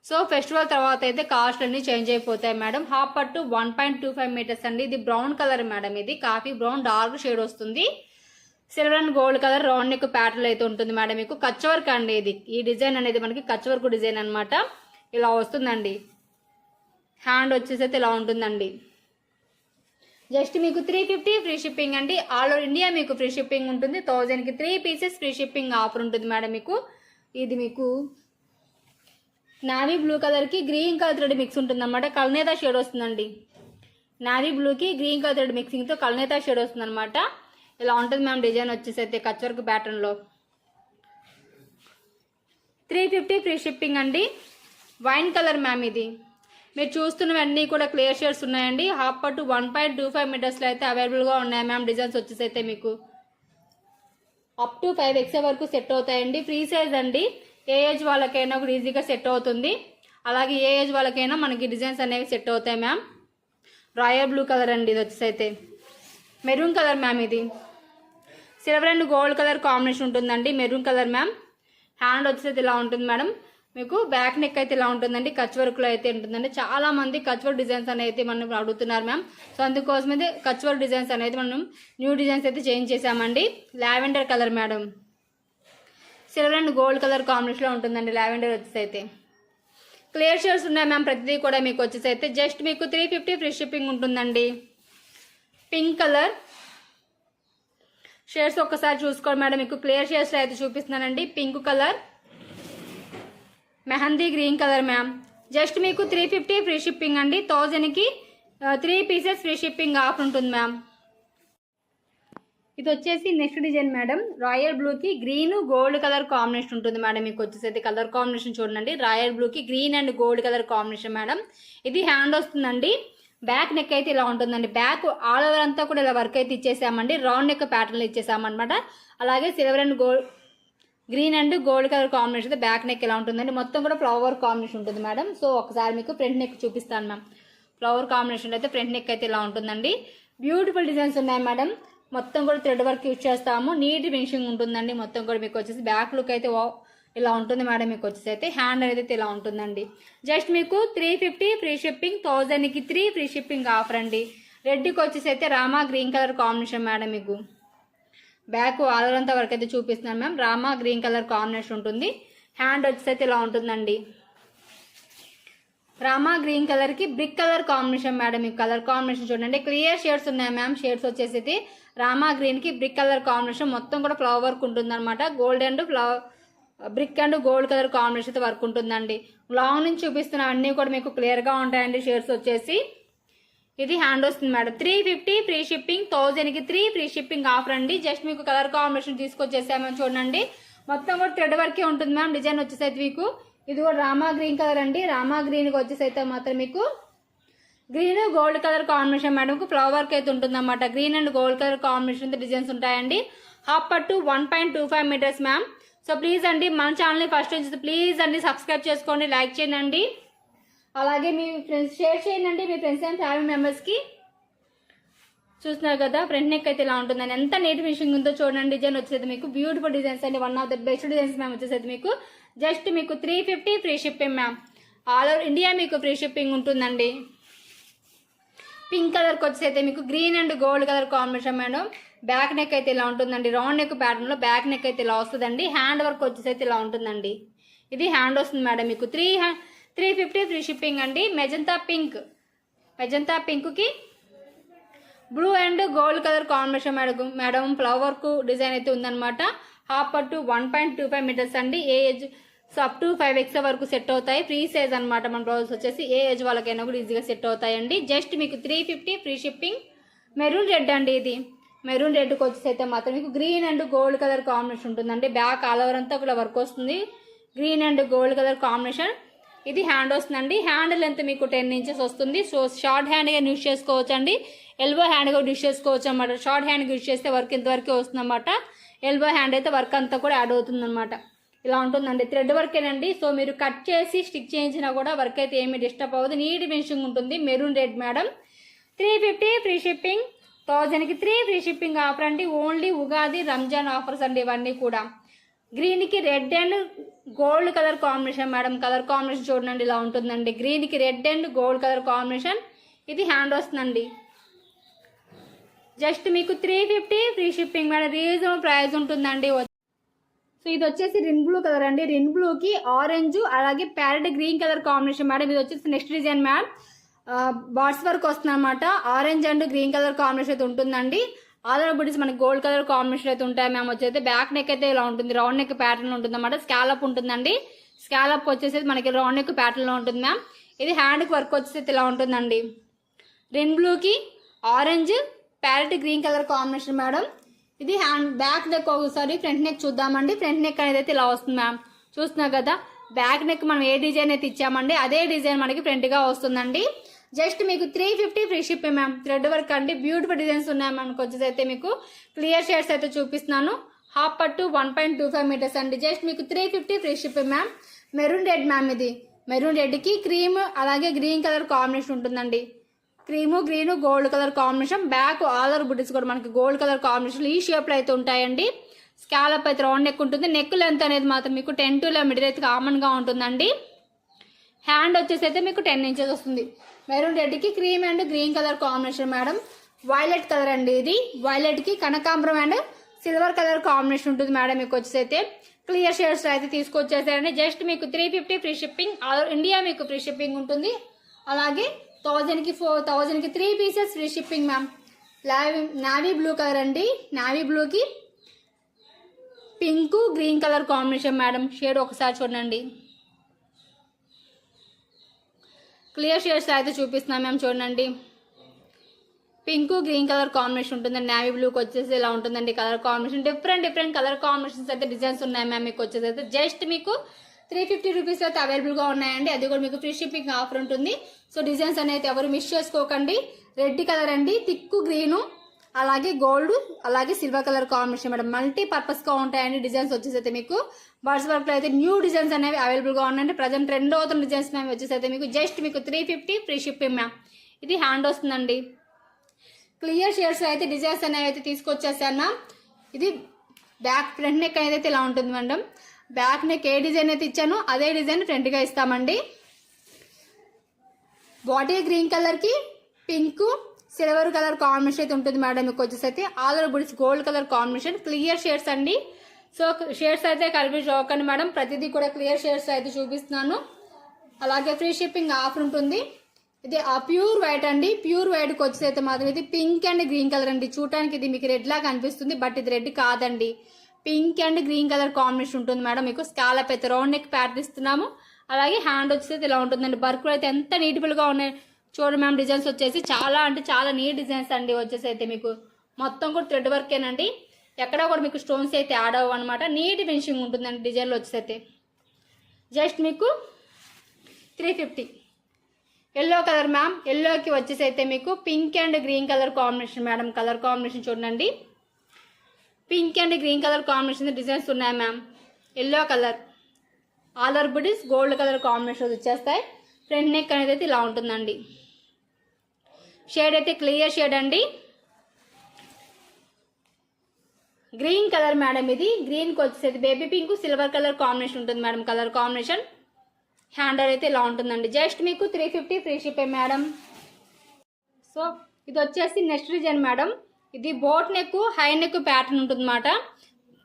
సో ఫెస్టివల్ తర్వాత అయితే కాస్ట్ అన్ని చేంజ్ అయిపోతాయి మేడం. హాఫ్ పట్టు 1.25 మీటర్స్ అండి. ఇది బ్రౌన్ కలర్ మేడం. ఇది కాఫీ బ్రౌన్ డార్క్ షేడ్ వస్తుంది. Silver and gold colour round neck pattern అయితే ఉంటుంది మేడం. మీకు కచ్ వర్క్ అండి. ఇది ఈ డిజైన్ అనేది మనకి కచ్ వర్క్ డిజైన్ అనమాట. ఇలా వస్తుందండి. హ్యాండ్ వచ్చేసి అయితే ఇలా ఉంటుందండి. జస్ట్ మీకు 350 ఫ్రీ షిప్పింగ్ అండి. ఆల్ ఓవర్ ఇండియా మీకు ఫ్రీ షిప్పింగ్ ఉంటుంది. 1000కి 3 పీసెస్ ఫ్రీ షిప్పింగ్ ఆఫర్ ఉంటుంది మేడం మీకు. ఇది మీకు నావీ బ్లూ కలర్కి గ్రీన్ కలర్ థ్రెడ్ మిక్స్ ఉంటుంది అనమాట. కల్నేతా షేడ్ వస్తుందండి. నావీ బ్లూకి గ్రీన్ కలర్ థ్రెడ్ మిక్సింగ్తో కల్నేతా షేడ్ వస్తుంది అనమాట. ఇలా ఉంటుంది మ్యామ్. డిజైన్ వచ్చేసి అయితే కచ్ వర్క్ ప్యాటర్న్లో 350 ఫ్రీ షిప్పింగ్ అండి. Wine colour ma'am. ఇది మీరు చూస్తున్నవన్నీ కూడా క్లియర్ షేడ్స్ ఉన్నాయండి. హాఫ్ పట్టు 1.25 మీటర్స్లో అయితే అవైలబుల్గా ఉన్నాయి మ్యామ్. డిజైన్స్ వచ్చేసి అయితే మీకు అప్ టు 5XL వరకు సెట్ అవుతాయండి. ఫ్రీ సైజ్ అండి. ఏ ఏజ్ వాళ్ళకైనా కూడా ఈజీగా సెట్ అవుతుంది. అలాగే ఏ ఏజ్ వాళ్ళకైనా మనకి డిజైన్స్ అనేవి సెట్ అవుతాయి మ్యామ్. రాయల్ బ్లూ కలర్ అండి. ఇది వచ్చేసి అయితే మెరూన్ కలర్ మ్యామ్. ఇది silver and gold colour combination ఉంటుందండి. Maroon colour ma'am. హ్యాండ్ వచ్చేసి ఇలా ఉంటుంది మేడం. మీకు బ్యాక్ నెక్ అయితే ఇలా ఉంటుందండి. కచ్ వర్క్లో అయితే ఉంటుందండి. చాలా మంది కచ్ వర్క్ డిజైన్స్ అనేది మనం అడుగుతున్నారు మ్యామ్. సో అందుకోసం అయితే కచ్ వర్క్ డిజైన్స్ అనేది మనం న్యూ డిజైన్స్ అయితే చేంజ్ చేసామండి. Lavender colour madam. Silver and gold colour కాంబినేషన్లో ఉంటుందండి. లావెండర్ వచ్చేసి అయితే క్లియర్ షేడ్స్ ఉన్నాయి మ్యామ్. ప్రతిదీ కూడా మీకు వచ్చేసి అయితే జస్ట్ మీకు 350 ఫ్రీ షిప్పింగ్ ఉంటుందండి. పింక్ కలర్ షేడ్స్ ఒక్కసారి చూసుకోండి మేడం. మీకు క్లియర్ షేడ్స్ అయితే చూపిస్తున్నానండి. Pink colour, mehndi green colour ma'am. Just మీకు 350 ఫ్రీ షిప్పింగ్ అండి. 1000కి 3 పీసెస్ ఫ్రీ షిప్పింగ్ ఆఫర్ ఉంటుంది మ్యామ్. ఇది వచ్చేసి నెక్స్ట్ డిజైన్ మేడం. రాయల్ బ్లూకి గ్రీన్ గోల్డ్ కలర్ కాంబినేషన్ ఉంటుంది మేడం. మీకు వచ్చేసి అయితే కలర్ కాంబినేషన్ చూడండి. రాయల్ బ్లూకి green and gold colour combination madam. ఇది హ్యాండ్ వస్తుందండి. బ్యాక్ నెక్ అయితే ఇలా ఉంటుందండి. బ్యాక్ ఆల్ ఓవర్ అంతా కూడా ఇలా వర్క్ అయితే ఇచ్చేసామండి. రౌండ్ నెక్ ప్యాటర్న్లో ఇచ్చేసామన్నమాట. అలాగే silver and gold green and gold colour combination back neck ఇలా ఉంటుందండి. మొత్తం కూడా ఫ్లవర్ కాంబినేషన్ ఉంటుంది మేడం. సో ఒకసారి మీకు ఫ్రంట్ నెక్ చూపిస్తాను మ్యామ్. ఫ్లవర్ కాంబినేషన్ అయితే ఫ్రంట్ నెక్ అయితే ఇలా ఉంటుందండి. బ్యూటిఫుల్ డిజైన్స్ ఉన్నాయి మేడం. మొత్తం కూడా థ్రెడ్ వర్క్ యూజ్ చేస్తాము. నీట్ ఫినిషింగ్ ఉంటుందండి. మొత్తం కూడా మీకు వచ్చేసి బ్యాక్ లుక్ అయితే ఇలా ఉంటుంది మేడం. మీకు వచ్చేసి అయితే హ్యాండ్ అనేది ఇలా ఉంటుందండి. జస్ట్ మీకు 350 ఫ్రీ షిప్పింగ్. 1000కి 3 ఫ్రీ షిప్పింగ్ ఆఫర్ అండి. రెడ్కి వచ్చేసి అయితే rama green colour combination madam. మీకు బ్యాక్ ఆలంతా వరకు అయితే చూపిస్తున్నాను ma'am. Rama green colour combination ఉంటుంది. హ్యాండ్ వచ్చేసి అయితే ఇలా ఉంటుందండి. రామా గ్రీన్ కలర్కి బ్రిక్ కలర్ కాంబినేషన్ మేడం. మీకు కలర్ కాంబినేషన్ చూడండి. క్లియర్ షేడ్స్ ఉన్నాయి మ్యామ్. షేడ్స్ వచ్చేసి రామా గ్రీన్కి బ్రిక్ కలర్ కాంబినేషన్ మొత్తం కూడా ఫ్లవర్ వర్క్ ఉంటుంది అనమాట. Gold and brick and gold colour combination అయితే వర్క్ ఉంటుందండి. లాంగ్ నుంచి చూపిస్తున్న అన్నీ కూడా మీకు క్లియర్గా ఉంటాయండి. షేడ్స్ వచ్చేసి ఇది హ్యాండ్ వస్తుంది మేడం. 350 free shipping. 1000కి 3 ఫ్రీ షిప్పింగ్ ఆఫర్ అండి. జస్ట్ మీకు కలర్ కాంబినేషన్ తీసుకొచ్చేసామని చూడండి. మొత్తం కూడా థ్రెడ్ వర్కే ఉంటుంది మ్యామ్. డిజైన్ వచ్చేసి అయితే మీకు ఇది కూడా రామా గ్రీన్ కలర్ అండి. రామా గ్రీన్కి వచ్చేసి అయితే మాత్రం మీకు green gold colour combination madam. Flower work అయితే ఉంటుంది అన్నమాట. Green and gold colour combination designs ఉంటాయండి. హాఫ్ పట్టు 1.25 మీటర్స్ మ్యామ్. సో ప్లీజ్ అండి మన ఛానల్ని ఫస్ట్ నుంచి ప్లీజ్ అండి సబ్స్క్రైబ్ చేసుకోండి, లైక్ చేయండి. అలాగే మీ ఫ్రెండ్స్ షేర్ చేయండి. మీ ఫ్రెండ్స్ అండ్ ఫ్యామిలీ మెంబర్స్కి. చూస్తున్నారు కదా ఫ్రంట్ నెక్ అయితే ఇలా ఉంటుందండి. ఎంత నీట్ ఫినిషింగ్ ఉందో చూడండి. డిజైన్ వచ్చేది మీకు బ్యూటిఫుల్ డిజైన్స్ అండి. One of the best designs ma'am. వచ్చేసి మీకు జస్ట్ మీకు 350 free shipping ma'am. All over India మీకు ఫ్రీ షిప్పింగ్ ఉంటుందండి. పింక్ కలర్కి వచ్చేసి అయితే మీకు green and gold colour combination madam. Back neck అయితే ఇలా ఉంటుందండి. రౌండ్ నెక్ ప్యాటర్న్లో బ్యాక్ నెక్ అయితే ఇలా వస్తుందండి. హ్యాండ్ వర్క్ వచ్చేసి అయితే ఇలా ఉంటుందండి. ఇది హ్యాండ్ వస్తుంది మేడం. మీకు 350 ఫ్రీ షిప్పింగ్ అండి. మెజంతా పింక్కి blue and gold colour combination madam. Flower work design అయితే ఉందన్నమాట. హాఫ్ పట్టు 1.25 మీటర్స్ అండి. ఏ ఏజ్ సో అప్ టు 5XL వరకు సెట్ అవుతాయి. ఫ్రీ సైజ్ అనమాట. మన బ్లౌజ్ వచ్చేసి ఏ ఏజ్ వాళ్ళకైనా కూడా ఈజీగా సెట్ అవుతాయండి. జస్ట్ మీకు 350 ఫ్రీ షిప్పింగ్. మెరూన్ రెడ్ అండి. ఇది మెరూన్ రెడ్కి వచ్చేసి అయితే మాత్రం మీకు green and gold colour combination ఉంటుందండి. బ్యాక్ ఆల్ ఓవర్ అంతా కూడా వర్క్ వస్తుంది. Green and gold colour combination. ఇది హ్యాండ్ వస్తుందండి. హ్యాండ్ లెంత్ మీకు 10 ఇంచెస్ వస్తుంది. సో షార్ట్ హ్యాండ్గా యూజ్ చేసుకోవచ్చు అండి. ఎల్బో హ్యాండ్గా యూజ్ చేసుకోవచ్చు అన్నమాట. షార్ట్ హ్యాండ్గా యూజ్ చేస్తే వర్క్ ఇంతవరకే వస్తుంది అన్నమాట. ఎల్బో హ్యాండ్ అయితే వర్క్ అంతా కూడా యాడ్ అవుతుంది అనమాట. ఇలా ఉంటుందండి. థ్రెడ్ వర్కేనండి. సో మీరు కట్ చేసి స్టిక్ చేయించినా కూడా వర్క్ అయితే ఏమీ డిస్టర్బ్ అవ్వదు. నీట్ ఫినిషింగ్ ఉంటుంది. Maroon red madam. 350 free shipping. 1000కి 3 ఫ్రీ షిప్పింగ్ ఆఫర్ అండి. ఓన్లీ ఉగాది రంజాన్ ఆఫర్స్ అండి ఇవన్నీ కూడా. గ్రీన్కి red and gold colour combination madam. Colour combination చూడండి ఇలా ఉంటుందండి. గ్రీన్కి red and gold colour combination. ఇది హ్యాండ్ వస్తుందండి. జస్ట్ మీకు 350 free shipping madam. Reasonable price ఉంటుందండి. సో ఇది వచ్చేసి రిన్ బ్లూ కలర్ అండి. రిన్ బ్లూకి ఆరెంజ్ అలాగే parrot green colour combination madam. ఇది వచ్చేసి next design madam. Birds work వస్తుంది అనమాట. Orange and green colour combination అయితే ఉంటుందండి. ఆధార్ బుటీస్ మనకి గోల్డ్ కలర్ కాంబినేషన్ అయితే ఉంటాయి మ్యామ్. వచ్చేసి బ్యాక్ నెక్ అయితే ఇలా ఉంటుంది. రౌండ్ నెక్ ప్యాటర్న్ ఉంటుంది అనమాట. స్కాలప్ ఉంటుందండి. స్కాలప్ వచ్చేసి మనకి రౌండ్ నెక్ ప్యాటర్న్ లో ఉంటుంది మ్యామ్. ఇది హ్యాండ్కి వర్క్ వచ్చేసి ఇలా ఉంటుందండి. రిన్ బ్లూకి orange parrot green colour combination madam. ఇది హ్యాండ్ బ్యాక్ నెక్ ఒకసారి ఫ్రంట్ నెక్ చూద్దామండి. ఫ్రంట్ నెక్ అనేది అయితే ఇలా వస్తుంది మ్యామ్. చూస్తున్నా కదా బ్యాక్ నెక్ మనం ఏ డిజైన్ అయితే ఇచ్చామండి అదే డిజైన్ మనకి ఫ్రంట్ గా వస్తుందండి. జస్ట్ మీకు 350 free shipping ma'am. Thread work అండి. బ్యూటిఫుల్ డిజైన్స్ ఉన్నాయి మనకు వచ్చేసి అయితే మీకు క్లియర్ షేడ్స్ అయితే చూపిస్తున్నాను. హాఫ్ పట్టు 1.25 మీటర్స్ అండి. జస్ట్ మీకు 350 free shipping ma'am. Maroon red ma'am. ఇది మెరూన్ రెడ్ కి క్రీమ్ అలాగే గ్రీన్ కలర్ కాంబినేషన్ ఉంటుందండి. Cream green gold colour combination. Back ఆలర్ బుటీస్ కూడా మనకి గోల్డ్ కలర్ కాంబినేషన్ ఈ షేప్ లో అయితే ఉంటాయండి. స్కాలప్ అయితే రౌండ్ నెక్ ఉంటుంది. నెక్ లెంత్ అనేది మాత్రం మీకు 10 to 11 మీటర్ అయితే కామన్ గా ఉంటుందండి. హ్యాండ్ వచ్చేసి అయితే మీకు 10 ఇంచెస్ వస్తుంది. మెరూన్ రెడ్ కి cream and green colour combination madam. Violet colour అండి. ఇది వైలెట్ కి కనకాంబరం అండ్ సిల్వర్ కలర్ కాంబినేషన్ ఉంటుంది మేడం. మీకు వచ్చేసి అయితే క్లియర్ షేడ్స్ అయితే తీసుకొచ్చేసారండి. జస్ట్ మీకు 350 ఫ్రీ షిప్పింగ్. ఆల్ ఇండియా మీకు ఫ్రీ షిప్పింగ్ ఉంటుంది. అలాగే 1000 కి 3 pieces free shipping ma'am. Navy blue colour అండి. నావీ బ్లూకి pink green colour combination madam. Shade ఒకసారి చూడండి. క్లియర్ షేడ్స్ అయితే చూపిస్తున్నాం మ్యామ్. చూడండి పింక్ గ్రీన్ కలర్ కాంబినేషన్ ఉంటుందండి. నావీ బ్లూకి వచ్చేసి ఇలా ఉంటుందండి colour combination. Different colour combinations అయితే డిజైన్స్ ఉన్నాయి మ్యామ్. మీకు వచ్చేసి అయితే జస్ట్ మీకు 350 రూపీస్ అయితే అవైలబుల్ గా ఉన్నాయండి. అది కూడా మీకు ఫ్రీ షిప్పింగ్ ఆఫర్ ఉంటుంది. సో డిజైన్స్ అనేది ఎవరు మిస్ చేసుకోకండి. రెడ్ కలర్ అండి. థిక్ గ్రీన్ అలాగే గోల్డ్ అలాగే silver colour combination madam. Multi purpose గా ఉంటాయండి డిజైన్స్ వచ్చేసి అయితే మీకు. బర్డ్స్ వర్క్ లో అయితే న్యూ డిజైన్స్ అనేవి అవైలబుల్ గా ఉన్నాయండి. ప్రజెంట్ ట్రెండ్ అవుతున్న డిజైన్స్ మ్యామ్ వచ్చేసి అయితే మీకు జస్ట్ మీకు 350 ఫ్రీ షిప్పింగ్ మ్యామ్. ఇది హ్యాండ్ వస్తుందండి. క్లియర్ షేడ్స్ అయితే డిజైన్స్ అనేవి అయితే తీసుకొచ్చేసాను. ఇది బ్యాక్ ఫ్రంట్ నెక్ అనేది అయితే ఇలా ఉంటుంది మేడం. బ్యాక్ నెక్ ఏ డిజైన్ అయితే ఇచ్చానో అదే డిజైన్ ఫ్రంట్ గా ఇస్తామండి. బాడీ గ్రీన్ కలర్ కి పింక్ సిల్వర్ కలర్ కాంబినేషన్ అయితే ఉంటుంది మేడం. మీకు వచ్చేసి అయితే ఆల్ బుడ్స్ gold colour combination. Clear shades అండి. సో షేడ్స్ అయితే కన్ఫ్యూజ్ అవ్వకండి మేడం. ప్రతిదీ కూడా క్లియర్ షేడ్స్ అయితే చూపిస్తున్నాను. అలాగే ఫ్రీ షిప్పింగ్ ఆఫర్ ఉంటుంది. ఇది ఆ ప్యూర్ వైట్ అండి. ప్యూర్ వైట్ కి వచ్చేసి అయితే మాత్రం ఇది పింక్ అండ్ గ్రీన్ కలర్ అండి. చూడటానికి ఇది మీకు రెడ్ లాగా అనిపిస్తుంది బట్ ఇది రెడ్ కాదండి. Pink and green colour combination ఉంటుంది మేడం. మీకు స్కాలప్ అయితే రౌండ్ నెక్ ప్యాటర్న్ ఇస్తున్నాము. అలాగే హ్యాండ్ వచ్చేసి ఇలా ఉంటుందండి. వర్క్ అయితే ఎంత నీట్ఫుల్ గా ఉన్నాయి చూడండి మ్యామ్. డిజైన్స్ వచ్చేసి చాలా అంటే చాలా నీట్ డిజైన్స్ అండి. వచ్చేసి అయితే మీకు మొత్తం కూడా థ్రెడ్ వర్కేనండి. ఎక్కడ కూడా మీకు స్టోన్స్ అయితే యాడ్ అవ్వ అనమాట. నీట్ ఫినిషింగ్ ఉంటుందండి డిజైన్లో వచ్చేసి అయితే. జస్ట్ మీకు 350. Yellow colour ma'am. ఎల్లోకి వచ్చేసి అయితే మీకు pink and green colour combination madam. Colour combination చూడండి. Pink and green colour combination designs ఉన్నాయి మ్యామ్. ఎల్లో కలర్ ఆలర్ బుటీస్ గోల్డ్ కలర్ కాంబినేషన్ వచ్చేస్తాయి. ఫ్రంట్ నెక్ అనేది అయితే ఇలా ఉంటుందండి. షేడ్ అయితే క్లియర్ షేడ్ అండి. Green colour madam. ఇది గ్రీన్కి వచ్చేసి baby pink silver colour combination ఉంటుంది మేడం. Colour combination. హ్యాండర్ అయితే ఇలా ఉంటుందండి. జస్ట్ మీకు 350 ఫ్రీ షిప్పింగ్ మేడం. సో ఇది వచ్చేసి నెక్స్ట్ డిజైన్ మేడం. ఇది boat neck high neck pattern ఉంటుందన్నమాట.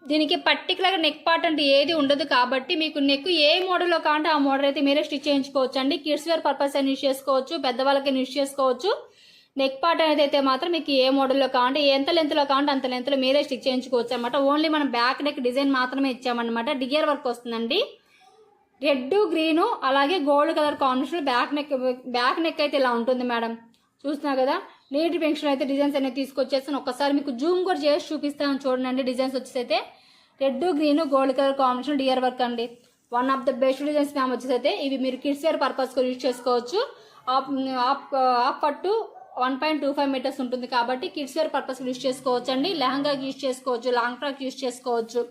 దీనికి పర్టికులర్గా నెక్ పార్ట్ అంటే ఏది ఉండదు కాబట్టి మీకు నెక్ ఏ మోడల్లో కావాలంటే ఆ మోడల్ అయితే మీరే స్టిచ్ చేయించుకోవచ్చు అండి. కిడ్స్ వేర్ పర్పస్ అని యూజ్ చేసుకోవచ్చు, పెద్దవాళ్ళకి యూజ్ చేసుకోవచ్చు. నెక్ పార్ట్ అనేది అయితే మాత్రం మీకు ఏ మోడల్లో కావాలంటే ఎంత లెంత్లో కావాలంటే అంత లెంత్లో మీరే స్టిచ్ చేయించుకోవచ్చు అనమాట. ఓన్లీ మనం బ్యాక్ నెక్ డిజైన్ మాత్రమే ఇచ్చామన్నమాట. డియర్ వర్క్ వస్తుందండి. రెడ్ గ్రీను అలాగే gold colour combination back neck అయితే ఇలా ఉంటుంది మేడం. చూస్తున్నా కదా నీట్ ఫినిషింగ్ అయితే డిజైన్స్ అనేది తీసుకొచ్చేస్తాను. ఒక్కసారి మీకు జూమ్ కూడా చేసి చూపిస్తాను చూడండి. డిజైన్స్ వచ్చేసి అయితే red green gold colour combination డియర్ వర్క్ అండి. One of the best designs ma'am వచ్చేసి అయితే ఇవి మీరు కిడ్స్ వేర్ పర్పస్ యూజ్ చేసుకోవచ్చు. హాఫ్ పట్టు 1.25 మీటర్స్ ఉంటుంది కాబట్టి కిడ్స్ వేర్ పర్పస్ యూజ్ చేసుకోవచ్చు అండి. లెహంగా యూజ్ చేసుకోవచ్చు, లాంగ్ ఫ్రాక్ యూజ్ చేసుకోవచ్చు.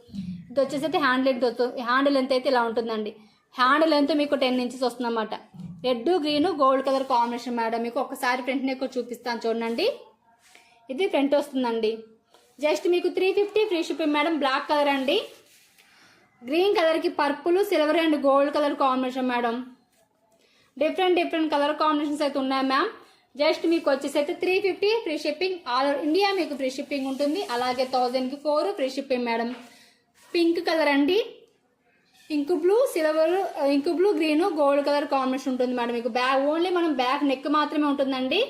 ఇది వచ్చేసి అయితే హ్యాండ్ లెంత్ అయితే ఇలా ఉంటుందండి. హ్యాండ్ లెంత్ మీకు 10 ఇంచెస్ వస్తుంది అన్నమాట. Red green gold colour combination madam. మీకు ఒకసారి ఫ్రంట్ నెక్ చూపిస్తాను చూడండి. ఇది ఫ్రంట్ వస్తుందండి. జస్ట్ మీకు 350 free shipping madam. Black colour అండి. గ్రీన్ కలర్కి purple, silver and gold colour combination madam. Different colour combinations అయితే ఉన్నాయి మ్యామ్. జస్ట్ మీకు వచ్చేసి అయితే 350 free shipping. All over India మీకు ఫ్రీ షిప్పింగ్ ఉంటుంది. అలాగే 1000కి 4 free shipping madam. Pink colour అండి, ink blue, silver, ink blue, green, gold colour combination ఉంటుంది మేడం. మీకు బ్యాక్ ఓన్లీ మనం బ్యాక్ నెక్ మాత్రమే ఉంటుందండి.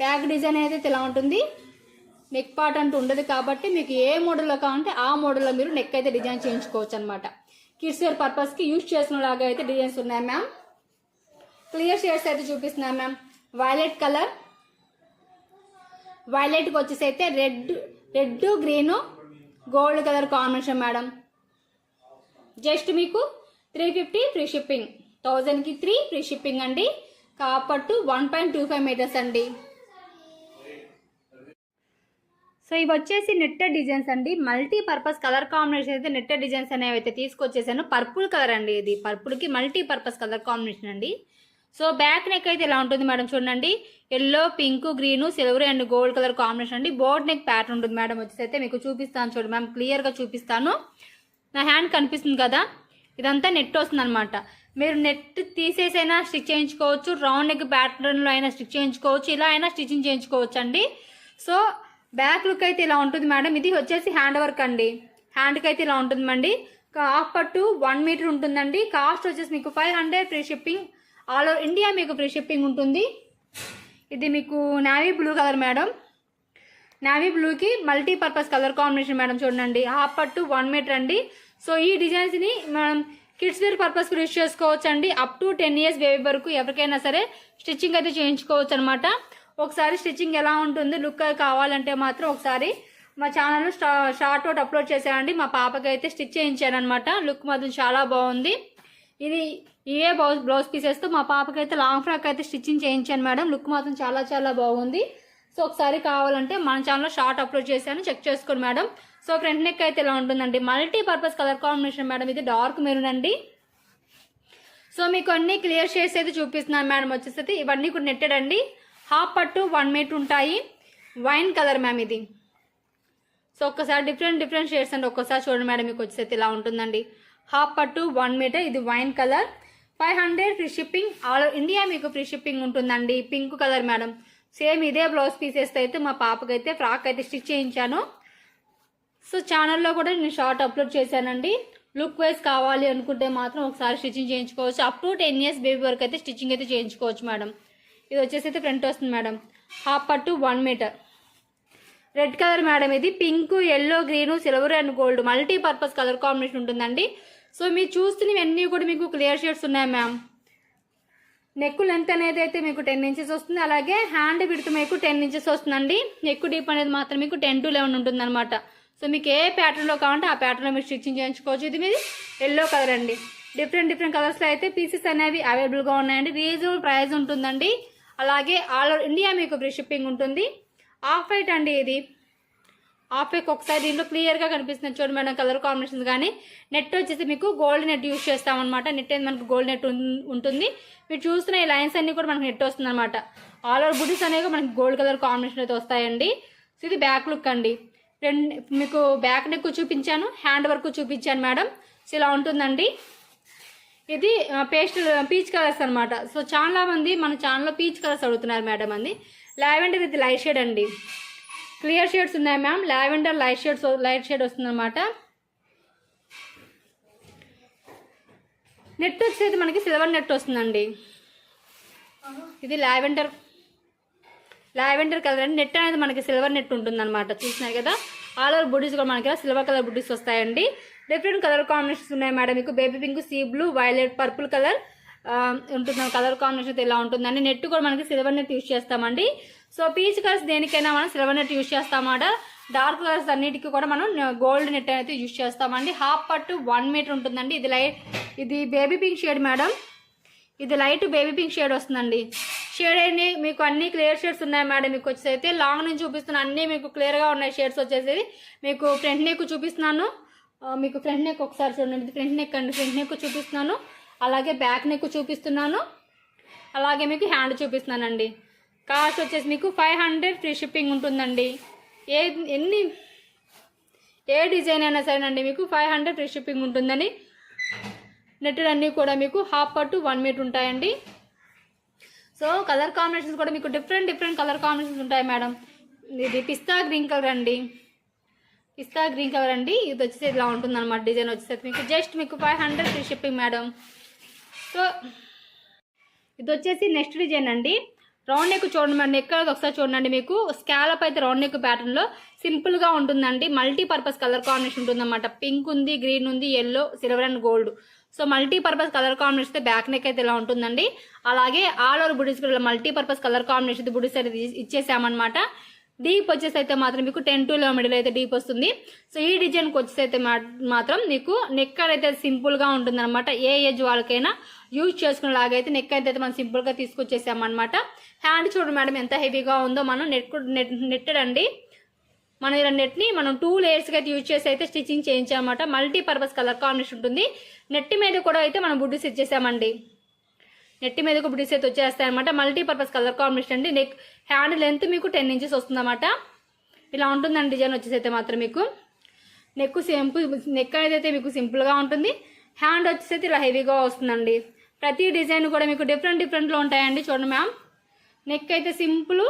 బ్యాక్ డిజైన్ అయితే ఇలా ఉంటుంది. నెక్ పార్ట్ అంటూ ఉండదు కాబట్టి మీకు ఏ మోడల్లో కావాలంటే ఆ మోడల్లో మీరు నెక్ అయితే డిజైన్ చేయించుకోవచ్చు అనమాట. కిడ్స్ వేర్ పర్పస్కి యూజ్ చేసుకునేలాగా అయితే డిజైన్స్ ఉన్నాయి మ్యామ్. క్లియర్ షేడ్స్ అయితే చూపిస్తున్నాను మ్యామ్. వైలెట్ కలర్, వైలెట్కి వచ్చేసి అయితే red green gold colour combination madam. Just మీకు 350 ఫ్రీ షిప్పింగ్. 1000కి 3 ఫ్రీ షిప్పింగ్ అండి. కాపట్టు 1.25 మీటర్స్ అండి. సో ఇవి వచ్చేసి నెట్టెడ్ డిజైన్స్ అండి. మల్టీపర్పస్ కలర్ కాంబినేషన్ అయితే నెట్టెడ్ డిజైన్స్ అనేవి అయితే తీసుకొచ్చేసాను. పర్పుల్ కలర్ అండి, ఇది పర్పుల్కి మల్టీపర్పస్ కలర్ కాంబినేషన్ అండి. సో బ్యాక్ నెక్ అయితే ఇలా ఉంటుంది మేడం. చూడండి, yellow, pink, green, silver and gold colour combination అండి. బోర్డ్ నెక్ ప్యాటర్న్ ఉంటుంది మేడం. వచ్చేసి అయితే మీకు చూపిస్తాను చూడండి మ్యామ్, క్లియర్గా చూపిస్తాను. నా హ్యాండ్ కనిపిస్తుంది కదా, ఇదంతా నెట్ వస్తుంది అనమాట. మీరు నెట్ తీసేసైనా స్టిచ్ చేయించుకోవచ్చు, రౌండ్ నెక్ ప్యాటర్న్లో అయినా స్టిచ్ చేయించుకోవచ్చు, ఇలా అయినా స్టిచ్చింగ్ చేయించుకోవచ్చు అండి. సో బ్యాక్ లుక్ అయితే ఇలా ఉంటుంది మేడం. ఇది వచ్చేసి హ్యాండ్ వర్క్ అండి. హ్యాండ్కి అయితే ఇలా ఉంటుందండి. హాఫ్ పట్టు 1 మీటర్ ఉంటుందండి. కాస్ట్ వచ్చేసి మీకు 500 free shipping. All over India మీకు ఫ్రీ షిప్పింగ్ ఉంటుంది. ఇది మీకు navy blue colour madam. Navy బ్లూకి మల్టీపర్పస్ కలర్ కాంబినేషన్ మేడం. చూడండి, హాఫ్ పట్టు 1 మీటర్ అండి. సో ఈ డిజైన్స్ని మనం కిడ్స్ వేర్ పర్పస్కి యూజ్ చేసుకోవచ్చు అండి. అప్ టు 10 ఇయర్స్ బేబీ వరకు ఎవరికైనా సరే స్టిచ్చింగ్ అయితే చేయించుకోవచ్చు అనమాట. ఒకసారి స్టిచ్చింగ్ ఎలా ఉంటుంది లుక్ కావాలంటే మాత్రం ఒకసారి మా ఛానల్లో షార్ట్ అవుట్ అప్లోడ్ చేశానండి. మా పాపకి అయితే స్టిచ్ చేయించాను అనమాట. లుక్ మాత్రం చాలా బాగుంది. ఇది ఇవే బ్లౌజ్ పీసెస్తో మా పాపకి అయితే లాంగ్ ఫ్రాక్ అయితే స్టిచ్చింగ్ చేయించాను మేడం. లుక్ మాత్రం చాలా బాగుంది. సో ఒకసారి కావాలంటే మన ఛానల్లో షార్ట్ అప్లోడ్ చేశాను, చెక్ చేసుకోండి మేడం. సో ఫ్రంట్ నెక్ అయితే ఇలా ఉంటుందండి. Multipurpose colour combination madam. ఇది డార్క్ మెరూన్ అండి. సో మీకు అన్ని క్లియర్ షేడ్స్ అయితే చూపిస్తున్నాను మేడం. వచ్చేసి ఇవన్నీ కూడా నెట్టెడ్ అండి. హాఫ్ పట్టు 1 మీటర్ ఉంటాయి. వైన్ కలర్ మ్యామ్ ఇది. సో ఒక్కసారి డిఫరెంట్ షేడ్స్ అండి. ఒక్కసారి చూడండి మేడం, మీకు వచ్చేసి ఇలా ఉంటుందండి. హాఫ్ పట్టు 1 మీటర్, ఇది wine colour. 500 free shipping. All India మీకు ఫ్రీ షిప్పింగ్ ఉంటుందండి. Pink colour madam. సేమ్ ఇదే బ్లౌజ్ పీసెస్ అయితే మా పాపకైతే ఫ్రాక్ అయితే స్టిచ్ చేయించాను. సో ఛానల్లో కూడా నేను షార్ట్ అప్లోడ్ చేశానండి. లుక్ వైజ్ కావాలి అనుకుంటే మాత్రం ఒకసారి స్టిచ్చింగ్ చేయించుకోవచ్చు. అప్ టు 10 ఇయర్స్ బేబీ వరకు అయితే స్టిచ్చింగ్ అయితే చేయించుకోవచ్చు మేడం. ఇది వచ్చేసి అయితే ఫ్రంట్ వస్తుంది మేడం. హాఫ్ పట్టు 1 మీటర్. Red colour madam. ఇది pink, yellow, green, silver and gold multipurpose colour combination ఉంటుందండి. సో మీరు చూస్తున్నవన్నీ కూడా మీకు క్లియర్ షేడ్స్ ఉన్నాయి మ్యామ్. నెక్ లెంత్ అనేది అయితే మీకు 10 ఇంచెస్ వస్తుంది. అలాగే హ్యాండ్ విడ్త్ మీకు 10 ఇంచెస్ వస్తుందండి. నెక్ డీప్ అనేది మాత్రం మీకు 10 to 11 ఉంటుంది అనమాట. సో మీకు ఏ ప్యాటర్న్లో కావాలంటే ఆ ప్యాటర్న్లో మీరు స్టిచ్చింగ్ చేయించుకోవచ్చు. ఇది మీది ఎల్లో కలర్ అండి. డిఫరెంట్ కలర్స్లో అయితే పీసెస్ అనేవి అవైలబుల్గా ఉన్నాయండి. రీజనబుల్ ప్రైస్ ఉంటుందండి. అలాగే ఆల్ ఓవర్ ఇండియా మీకు ఫ్రీ షిప్పింగ్ ఉంటుంది. ఆఫ్ వైట్ అండి ఇది. ఆఫ్ వైట్ ఒకసారి దీంట్లో క్లియర్గా కనిపిస్తుంది చూడండి మేడం కలర్ కాంబినేషన్స్. కానీ నెట్ వచ్చేసి మీకు గోల్డ్ నెట్ యూజ్ చేస్తామన్నమాట. నెట్ అనేది మనకు గోల్డ్ నెట్ ఉంటుంది. మీరు చూస్తున్న ఈ లైన్స్ అన్ని కూడా మనకు నెట్ వస్తుంది అనమాట. ఆల్ ఓవర్ బుటీస్ అనేవి మనకి గోల్డ్ కలర్ కాంబినేషన్ అయితే వస్తాయండి. సో ఇది బ్యాక్ లుక్ అండి. మీకు బ్యాక్ నెక్ చూపించాను, హ్యాండ్ వర్క్ చూపించాను మేడం. సో ఇలా ఉంటుందండి. ఇది పీచ్ కలర్స్ అనమాట. సో చాలా మంది మన ఛానల్లో పీచ్ కలర్స్ అడుగుతున్నారు మేడం అంది. లావెండర్ ఇది లైట్ షేడ్ అండి. క్లియర్ షేడ్స్ ఉన్నాయి మ్యామ్. లావెండర్ లైట్ షేడ్ వస్తుంది అనమాట. నెట్ వచ్చేది మనకి సిల్వర్ నెట్ వస్తుందండి. ఇది లావెండర్ కలర్ అండి. నెట్ అనేది మనకి సిల్వర్ నెట్ ఉంటుంది అనమాట. చూసినాయి కదా, ఆల్ ఓవర్ బుడ్డీస్ కూడా మనకి సిల్వర్ కలర్ బుడ్డీస్ వస్తాయండి. డిఫరెంట్ కలర్ కాంబినేషన్స్ ఉన్నాయి మేడం. మీకు baby pink, sea blue, violet, purple colour ఉంటుంది. కలర్ కాంబినేషన్ ఇలా ఉంటుందండి. నెట్ కూడా మనకి సిల్వర్ నెట్ యూజ్ చేస్తామండి. సో పీచ్ కలర్స్ దేనికైనా మనం సిల్వర్ నెట్ యూజ్ చేస్తామాట. డార్క్ కలర్స్ అన్నిటికీ కూడా మనం గోల్డ్ నెట్ అయితే యూజ్ చేస్తామండి. హాఫ్ పట్టు 1 మీటర్ ఉంటుందండి. ఇది బేబీ పింక్ షేడ్ మేడం. ఇది లైట్ బేబీ పింక్ షేడ్ వస్తుందండి. షేడ్ అన్ని మీకు అన్ని క్లియర్ షేడ్స్ ఉన్నాయి మేడం. మీకు వచ్చేసి అయితే లాంగ్ నుంచి చూపిస్తున్న అన్ని మీకు క్లియర్గా ఉన్నాయి షేడ్స్ వచ్చేసి. మీకు ఫ్రంట్ నెక్ చూపిస్తున్నాను. మీకు ఫ్రంట్ నెక్ ఒకసారి చూడండి. ఇది ఫ్రంట్ నెక్ అండి. ఫ్రంట్ నెక్ చూపిస్తున్నాను. అలాగే బ్యాక్ నెక్ చూపిస్తున్నాను. అలాగే మీకు హ్యాండ్ చూపిస్తున్నానండి. కాస్ట్ వచ్చేసి మీకు 500 ఫ్రీ షిప్పింగ్ ఉంటుందండి. ఏ డిజైన్ అయినా సరేనండి మీకు 500 ఫ్రీ షిప్పింగ్ ఉంటుందని. నెట్టెడ్ అన్నీ కూడా మీకు హాఫ్ పట్టు 1 మీటర్ ఉంటాయండి. సో కలర్ కాంబినేషన్స్ కూడా మీకు డిఫరెంట్ కలర్ కాంబినేషన్స్ ఉంటాయి మేడం. ఇది పిస్తా గ్రీన్ కలర్ అండి, పిస్తా గ్రీన్ కలర్ అండి. ఇది వచ్చేసి ఇలా ఉంటుంది అనమాట. డిజైన్ వచ్చేసి మీకు జస్ట్ మీకు 500 ఫ్రీ షిప్పింగ్ మేడం. సో ఇది వచ్చేసి నెక్స్ట్ డిజైన్ అండి. రౌండ్ నెక్ చూడండి మేడం, నెక్ ఒకసారి చూడండి. మీకు స్కాలప్ అయితే రౌండ్ నెక్ ప్యాటర్న్లో సింపుల్గా ఉంటుందండి. మల్టీపర్పస్ కలర్ కాంబినేషన్ ఉంటుందన్నమాట. పింక్ ఉంది, గ్రీన్ ఉంది, yellow, silver and gold. So multipurpose colour combination back neck అయితే ఇలా ఉంటుందండి. అలాగే ఆల్ ఓవర్ బుడీస్ కూడా మల్టీపర్పస్ కలర్ కాంబినేషన్ బుడీస్ అయితే ఇచ్చేసామన్నమాట. డీప్ వచ్చేసి అయితే మాత్రం మీకు 10 to 11 మిడిల్ అయితే డీప్ వస్తుంది. సో ఈ డిజైన్కి వచ్చేసి అయితే మాత్రం మీకు నెక్ అయితే సింపుల్గా ఉంటుంది అనమాట. ఏ ఏజ్ వాళ్ళకైనా యూజ్ చేసుకునేలాగైతే నెక్ అయితే మనం సింపుల్గా తీసుకొచ్చేసామన్నమాట. హ్యాండ్ చూడండి మేడం ఎంత హెవీగా ఉందో. మనం నెట్టెడ్ అండి. మనం ఇలా నెట్ని మనం 2 లేయర్స్కి అయితే యూజ్ చేసి అయితే స్టిచ్చింగ్ చేయించామన్నమాట. మల్టీపర్పస్ కలర్ కాంబినేషన్ ఉంటుంది. నెట్ మీద కూడా అయితే మనం బుడ్డీస్ ఇచ్చేసామండి. నెట్ మీదకు బుడ్డీస్ అయితే వచ్చేస్తాయి అనమాట. మల్టీపర్పస్ కలర్ కాంబినేషన్ అండి. నెక్ హ్యాండ్ లెంత్ మీకు 10 inches వస్తుందన్నమాట. ఇలా ఉంటుందండి డిజైన్ వచ్చేసి అయితే మాత్రం మీకు. నెక్ అనేది అయితే మీకు సింపుల్గా ఉంటుంది. హ్యాండ్ వచ్చేసి అయితే ఇలా హెవీగా వస్తుందండి. ప్రతి డిజైన్ కూడా మీకు డిఫరెంట్లో ఉంటాయండి. చూడండి మ్యామ్, నెక్ అయితే సింపుల్,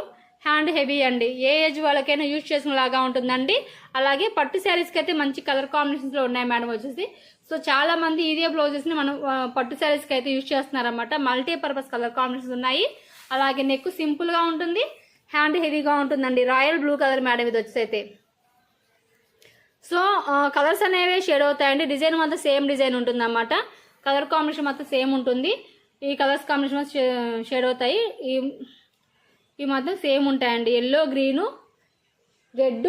హ్యాండ్ హెవీ అండి. ఏ ఏజ్ వాళ్ళకైనా యూజ్ చేసుకునేలాగా ఉంటుందండి. అలాగే పట్టు శారీస్కి అయితే మంచి కలర్ కాంబినేషన్స్లో ఉన్నాయి మేడం వచ్చేసి. సో చాలా మంది ఇదే బ్లౌజెస్ని మనం పట్టు శారీస్కి అయితే యూజ్ చేస్తున్నారన్నమాట. మల్టీపర్పస్ కలర్ కాంబినేషన్స్ ఉన్నాయి. అలాగే నెక్ సింపుల్గా ఉంటుంది, హ్యాండ్ హెవీగా ఉంటుందండి. రాయల్ బ్లూ కలర్ మేడం ఇది వచ్చేసి అయితే. సో కలర్స్ అనేవి షేడ్ అవుతాయండి. డిజైన్ మాత్రం సేమ్ డిజైన్ ఉంటుంది అన్నమాట. కలర్ కాంబినేషన్ మాత్రం సేమ్ ఉంటుంది. ఈ కలర్స్ కాంబినేషన్ షేడ్ అవుతాయి. ఈ మాత్రం సేమ్ ఉంటాయండి. Yellow, green, red,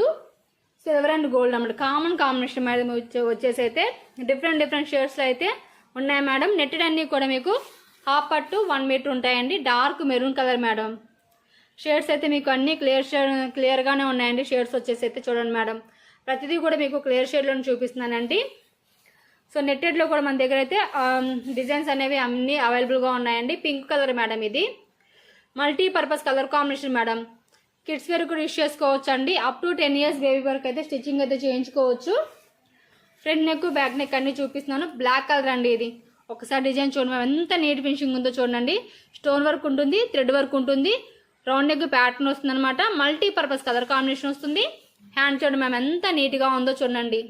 silver and gold అన్నమాట. కామన్ కాంబినేషన్ మేడం వచ్చేసి అయితే డిఫరెంట్ షేడ్స్లో అయితే ఉన్నాయి మేడం. నెట్టెడ్ అన్నీ కూడా మీకు హాఫ్ పట్టు 1 మీటర్ ఉంటాయండి. Dark maroon colour madam. Shades అయితే మీకు అన్ని క్లియర్గానే ఉన్నాయండి. షేడ్స్ వచ్చేసి అయితే చూడండి మేడం, ప్రతిదీ కూడా మీకు క్లియర్ షేడ్లో చూపిస్తున్నానండి. సో నెట్టెడ్లో కూడా మన దగ్గర అయితే డిజైన్స్ అనేవి అన్నీ అవైలబుల్గా ఉన్నాయండి. పింక్ కలర్ మేడం, ఇది multipurpose colour combination madam. Kids wear కూడా యూజ్ చేసుకోవచ్చు అండి. అప్ టు 10 years బేబీ వరకు అయితే స్టిచ్చింగ్ అయితే చేయించుకోవచ్చు. ఫ్రంట్ నెక్, బ్యాక్ నెక్ అన్ని చూపిస్తున్నాను. బ్లాక్ కలర్ అండి ఇది. ఒకసారి డిజైన్ చూడండి మేడం, ఎంత నీట్ ఫినిషింగ్ ఉందో చూడండి. స్టోన్ వర్క్ ఉంటుంది, థ్రెడ్ వర్క్ ఉంటుంది, రౌండ్ నెక్ ప్యాటర్న్ వస్తుంది అనమాట. మల్టీపర్పస్ కలర్ కాంబినేషన్ వస్తుంది. హ్యాండ్ చూడండి మ్యామ్ ఎంత నీట్గా ఉందో చూడండి.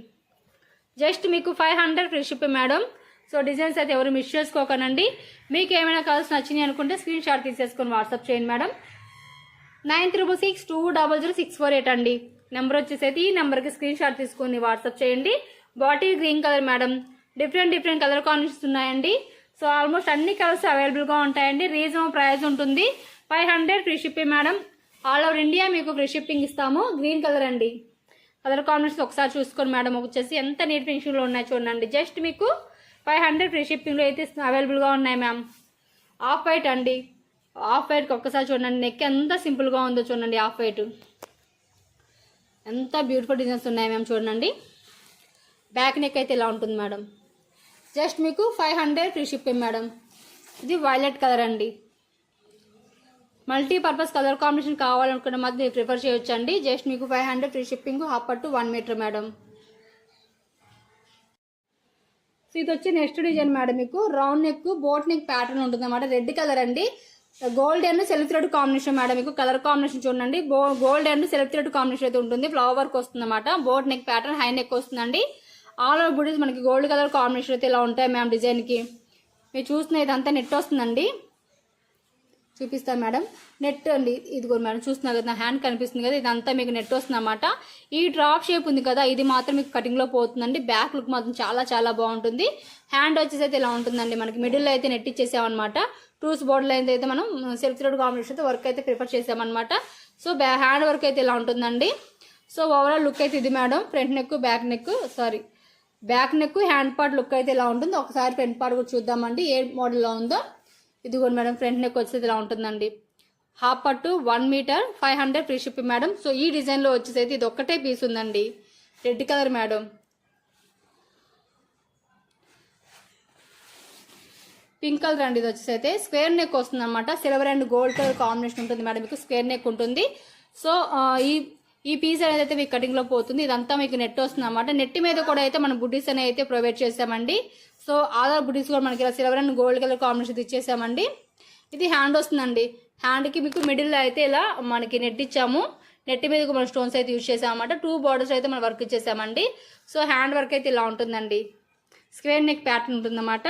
జస్ట్ మీకు 500 free shipping madam. So designs అయితే ఎవరు మిస్ చేసుకోకనండి. మీకు ఏమైనా కలర్స్ నచ్చినాయి అనుకుంటే స్క్రీన్ షాట్ తీసేసుకొని వాట్సాప్ చేయండి మేడం. 9366200648 అండి నెంబర్ వచ్చేసి అయితే. ఈ నెంబర్కి స్క్రీన్ షాట్ తీసుకొని వాట్సాప్ చేయండి. Bottle green colour madam. Different colour combinations ఉన్నాయండి. సో ఆల్మోస్ట్ అన్ని కలర్స్ అవైలబుల్గా ఉంటాయండి. రీజనబుల్ ప్రైస్ ఉంటుంది. 500 free shipping madam. All over India మీకు ఫ్రీ షిప్పింగ్ ఇస్తాము. గ్రీన్ కలర్ అండి. కలర్ కాంబినేషన్ ఒకసారి చూసుకోండి మేడం. వచ్చేసి ఎంత నీట్ ఫినిషింగ్లో ఉన్నాయి చూడండి. జస్ట్ మీకు 500 ఫ్రీ షిప్పింగ్లో అయితే అవైలబుల్గా ఉన్నాయి మ్యామ్. ఆఫ్ వైట్ అండి. ఆఫ్ వైట్కి ఒక్కసారి చూడండి. నెక్ ఎంత సింపుల్గా ఉందో చూడండి. ఆఫ్ వైట్ ఎంత బ్యూటిఫుల్ డిజైన్స్ ఉన్నాయి మ్యామ్ చూడండి. బ్యాక్ నెక్ అయితే ఇలా ఉంటుంది మేడం. జస్ట్ మీకు 500 ఫ్రీ షిప్పింగ్ మేడం. ఇది వైలెట్ కలర్ అండి. మల్టీపర్పస్ కలర్ కాంబినేషన్ కావాలనుకున్న మాత్రం ప్రిఫర్ చేయొచ్చు అండి. జస్ట్ మీకు 500 ఫ్రీ షిప్పింగ్, హాఫ్ పట్టు 1 మీటర్ మేడం. సో ఇది వచ్చి నెక్స్ట్ డిజైన్ మేడం. మీకు round neck, boat neck pattern ఉంటుంది అన్నమాట. రెడ్ కలర్ అండి. Gold and self thread combination madam. మీకు కలర్ కాంబినేషన్ చూడండి. Gold and self thread combination అయితే ఉంటుంది. ఫ్లవర్ వర్క్ వస్తుంది అన్నమాట. Boat neck pattern, high neck వస్తుందండి. ఆల్ ఓవర్ బుడీస్ మనకి గోల్డ్ కలర్ కాంబినేషన్ అయితే ఇలా ఉంటాయి మ్యామ్. డిజైన్కి మీరు చూస్తున్న ఇదంతా నెట్ వస్తుందండి. చూపిస్తాను మేడం. నెట్ అండి. ఇదిగో మేడం చూస్తున్నారు కదా, నా హ్యాండ్ కనిపిస్తుంది కదా, ఇదంతా మీకు నెట్ వస్తుంది అన్నమాట. ఈ డ్రాప్ షేప్ ఉంది కదా, ఇది మాత్రం మీకు కటింగ్లో పోతుందండి. బ్యాక్ లుక్ మాత్రం చాలా బాగుంటుంది. హ్యాండ్ వచ్చేసి అయితే ఇలా ఉంటుందండి. మనకి మిడిల్లో అయితే నెట్ ఇచ్చేసామన్నమాట. టూస్ బోర్డర్లో అయితే మనం సెల్ఫ్ థ్రెడ్ కాంబినేషన్ అయితే వర్క్ అయితే ప్రిఫర్ చేసామన్నమాట. సో హ్యాండ్ వర్క్ అయితే ఇలా ఉంటుందండి. సో ఓవరాల్ లుక్ అయితే ఇది madam. Front neck, back neck, hand part look అయితే ఇలా ఉంటుంది. ఒకసారి ఫ్రంట్ పార్ట్ కూడా చూద్దామండి ఏ మోడల్లో ఉందో. ఇది కూడా మేడం ఫ్రంట్ నెక్ వచ్చేసి ఇలా ఉంటుందండి. హాఫ్ పట్టు 1 metre, 500 free shipping madam. So ఈ డిజైన్లో వచ్చేసి అయితే ఇది ఒక్కటే పీస్ ఉందండి. Red colour madam. Pink colour అండి. ఇది వచ్చేసి అయితే స్క్వేర్ నెక్ వస్తుంది అనమాట. Silver and gold colour combination ఉంటుంది మేడం. మీకు స్క్వేర్ నెక్ ఉంటుంది. సో ఈ పీస్ అనేది అయితే మీకు కటింగ్లో పోతుంది. ఇదంతా మీకు నెట్ వస్తుంది అనమాట. నెట్ మీద కూడా అయితే మనం బుడ్డీస్ అనేవి అయితే ప్రొవైడ్ చేసామండి. సో ఆధార్ బుడ్డీస్ కూడా మనకి ఇలా silver and gold colour combination ఇచ్చేసామండి. ఇది హ్యాండ్ వస్తుందండి. హ్యాండ్కి మీకు మిడిల్లో అయితే ఇలా మనకి నెట్ ఇచ్చాము. నెట్ మీద మనం స్టోన్స్ అయితే యూజ్ చేసామన్నమాట. 2 బార్డర్స్ అయితే మనం వర్క్ ఇచ్చేసామండి. సో హ్యాండ్ వర్క్ అయితే ఇలా ఉంటుందండి. స్క్వేర్ నెక్ ప్యాటర్న్ ఉంటుందన్నమాట.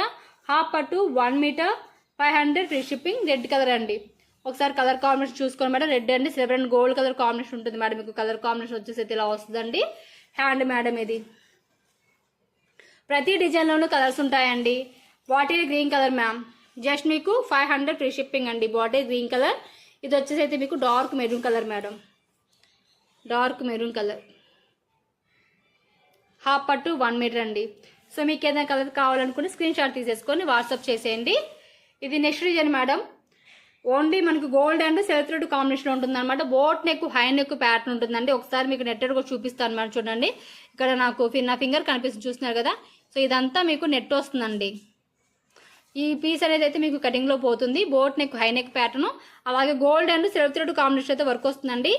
హాఫ్ పట్టు 1 metre 500 free shipping. Red colour అండి. ఒకసారి కలర్ కాంబినేషన్ చూసుకోండి మేడం. రెడ్ అండి silver and gold colour combination ఉంటుంది మేడం. మీకు కలర్ కాంబినేషన్ వచ్చేసి అయితే ఇలా వస్తుందండి. హ్యాండ్ మేడం ఇది. ప్రతి డిజైన్లోనూ కలర్స్ ఉంటాయండి. Bottle green colour ma'am. Just మీకు 500 ఫ్రీ షిప్పింగ్ అండి. Bottle green colour. ఇది వచ్చేసి అయితే మీకు dark maroon colour madam. Dark maroon colour. Half పట్టు 1 మీటర్ అండి. సో మీకు ఏదైనా కలర్ కావాలనుకుంటే స్క్రీన్ షాట్ తీసేసుకొని వాట్సాప్ చేసేయండి. ఇది నెక్స్ట్ డిజైన్ మేడం. ఓన్లీ మనకు gold and silver thread combination ఉంటుంది అనమాట. Boat neck high neck pattern ఉంటుందండి. ఒకసారి మీకు నెట్టెడ్ కూడా చూపిస్తాను మేడం. చూడండి ఇక్కడ నాకు నా ఫింగర్ కనిపిస్తుంది, చూస్తున్నారు కదా. సో ఇదంతా మీకు నెట్ వస్తుందండి. ఈ పీస్ అనేది అయితే మీకు కటింగ్లో పోతుంది. Boat neck high neck pattern, అలాగే gold and silver thread combination అయితే వర్క్ వస్తుందండి.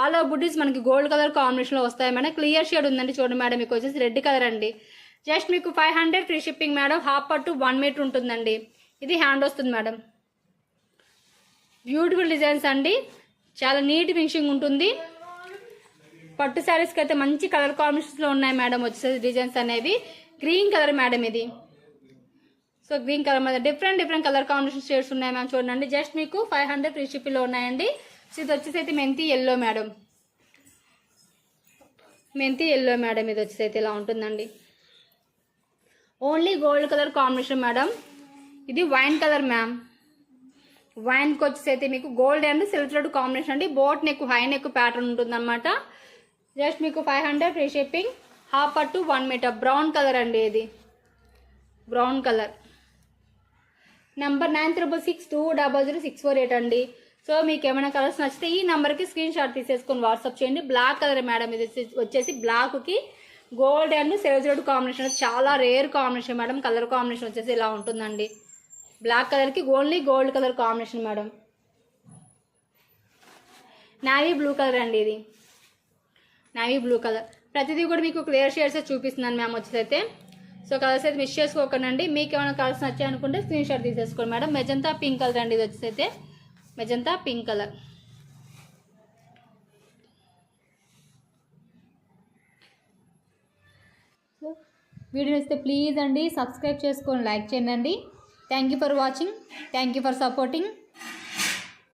ఆల్ ఓవర్ బుడ్డీస్ మనకి గోల్డ్ కలర్ కాంబినేషన్లో వస్తాయి మేడం. క్లియర్ షేడ్ ఉందండి. చూడండి మేడం, మీకు వచ్చేసి రెడ్ కలర్ అండి. జస్ట్ మీకు 500 ఫ్రీ షిప్పింగ్ మేడం. హాఫ్ పట్టు 1 మీటర్ ఉంటుందండి. ఇది హ్యాండ్ వస్తుంది మేడం. బ్యూటిఫుల్ డిజైన్స్ అండి. చాలా నీట్ ఫినిషింగ్ ఉంటుంది. పట్టు శారీస్కి అయితే మంచి కలర్ కాంబినేషన్స్లో ఉన్నాయి మేడం. వచ్చేసి డిజైన్స్ అనేవి గ్రీన్ కలర్ మేడం ఇది. సో గ్రీన్ కలర్ మీద డిఫరెంట్ కలర్ కాంబినేషన్ షేడ్స్ ఉన్నాయి మ్యామ్. చూడండి జస్ట్ మీకు 500 ఫ్రీ షిప్పింగ్లో ఉన్నాయండి. సో ఇది వచ్చేసి అయితే మెంతి ఎల్లో మేడం. మెంతి ఎల్లో మేడం. ఇది వచ్చేసి అయితే ఇలా ఉంటుందండి. Only gold colour combination madam. ఇది వైన్ కలర్ మ్యామ్. వైన్కి వచ్చేసి అయితే మీకు gold and silver thread combination అండి. Boat neck high neck pattern ఉంటుంది అనమాట. జస్ట్ మీకు 500 ఫ్రీ షిప్పింగ్. హాఫ్ పట్టు 1 మీటర్. బ్రౌన్ కలర్ అండి. ఇది బ్రౌన్ కలర్. నెంబర్ 9362000648 అండి. సో మీకు ఏమైనా కలర్స్ నచ్చితే ఈ నెంబర్కి స్క్రీన్ షాట్ తీసేసుకొని వాట్సాప్ చేయండి. Black colour madam. ఇది వచ్చేసి బ్లాక్కి gold and silver thread combination. చాలా rare combination madam. Colour combination వచ్చేసి ఇలా ఉంటుందండి. బ్లాక్ కలర్కి only gold colour combination madam. Navy blue colour అండి. ఇది నావీ బ్లూ కలర్. ప్రతిదీ కూడా మీకు క్లియర్ షేడ్స్ చూపిస్తున్నాను మ్యామ్ వచ్చేసి అయితే. సో కలర్స్ అయితే మిస్ చేసుకోకండి. మీకు ఏమైనా కలర్స్ నచ్చాయి అనుకుంటే స్క్రీన్ షాట్ తీసేసుకోండి మేడం. మెజంతా పింక్ కలర్ అండి. ఇది వచ్చేసి అయితే మెజంతా పింక్ కలర్. వీడియో నచ్చితే ప్లీజ్ అండి సబ్స్క్రైబ్ చేసుకొని లైక్ చేయండి. Thank you for watching. Thank you for supporting.